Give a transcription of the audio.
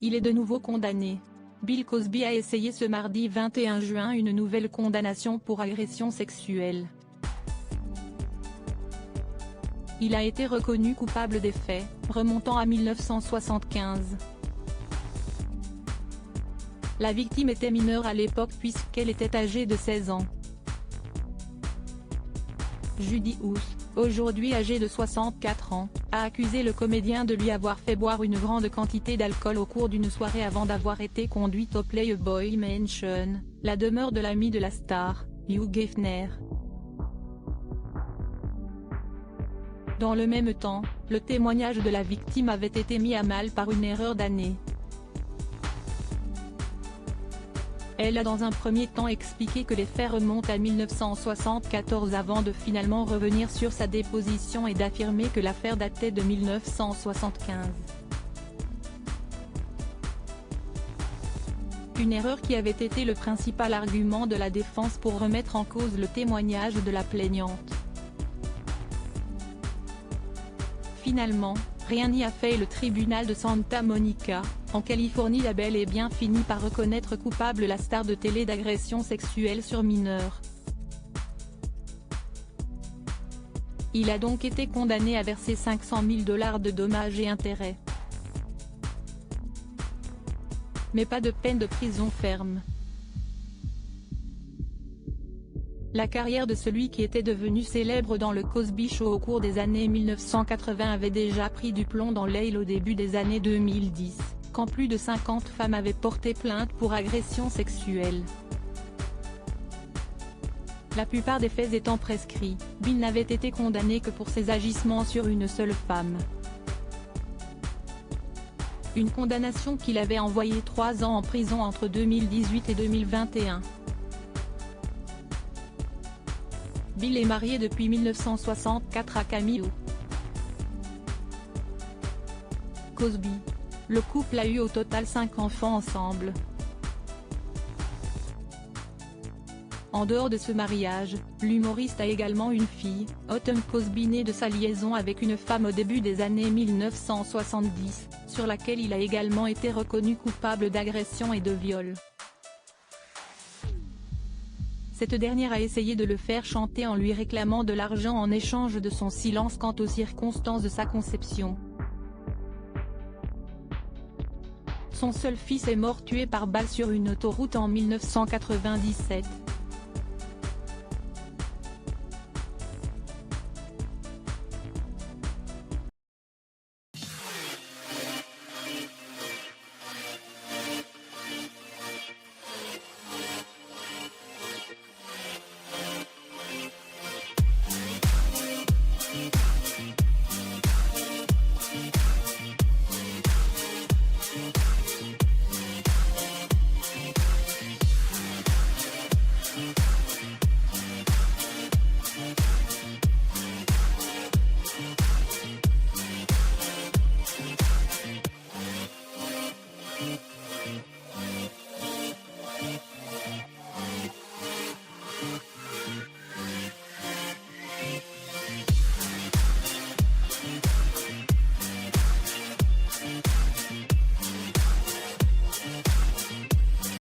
Il est de nouveau condamné. Bill Cosby a essayé ce mardi 21 juin une nouvelle condamnation pour agression sexuelle. Il a été reconnu coupable des faits, remontant à 1975. La victime était mineure à l'époque puisqu'elle était âgée de 16 ans. Judy House, aujourd'hui âgée de 64 ans, a accusé le comédien de lui avoir fait boire une grande quantité d'alcool au cours d'une soirée avant d'avoir été conduite au Playboy Mansion, la demeure de l'ami de la star, Hugh Hefner. Dans le même temps, le témoignage de la victime avait été mis à mal par une erreur d'année. Elle a dans un premier temps expliqué que les faits remontent à 1974 avant de finalement revenir sur sa déposition et d'affirmer que l'affaire datait de 1975. Une erreur qui avait été le principal argument de la défense pour remettre en cause le témoignage de la plaignante. Finalement, rien n'y a fait et le tribunal de Santa Monica, en Californie a bel et bien fini par reconnaître coupable la star de télé d'agression sexuelle sur mineurs. Il a donc été condamné à verser 500 000 $ de dommages et intérêts. Mais pas de peine de prison ferme. La carrière de celui qui était devenu célèbre dans le Cosby Show au cours des années 1980 avait déjà pris du plomb dans l'aile au début des années 2010, quand plus de 50 femmes avaient porté plainte pour agression sexuelle. La plupart des faits étant prescrits, Bill n'avait été condamné que pour ses agissements sur une seule femme. Une condamnation qui l'avait envoyé 3 ans en prison entre 2018 et 2021. Bill est marié depuis 1964 à Camille Cosby. Le couple a eu au total 5 enfants ensemble. En dehors de ce mariage, l'humoriste a également une fille, Autumn Cosby, née de sa liaison avec une femme au début des années 1970, sur laquelle il a également été reconnu coupable d'agression et de viol. Cette dernière a essayé de le faire chanter en lui réclamant de l'argent en échange de son silence quant aux circonstances de sa conception. Son seul fils est mort tué par balle sur une autoroute en 1997.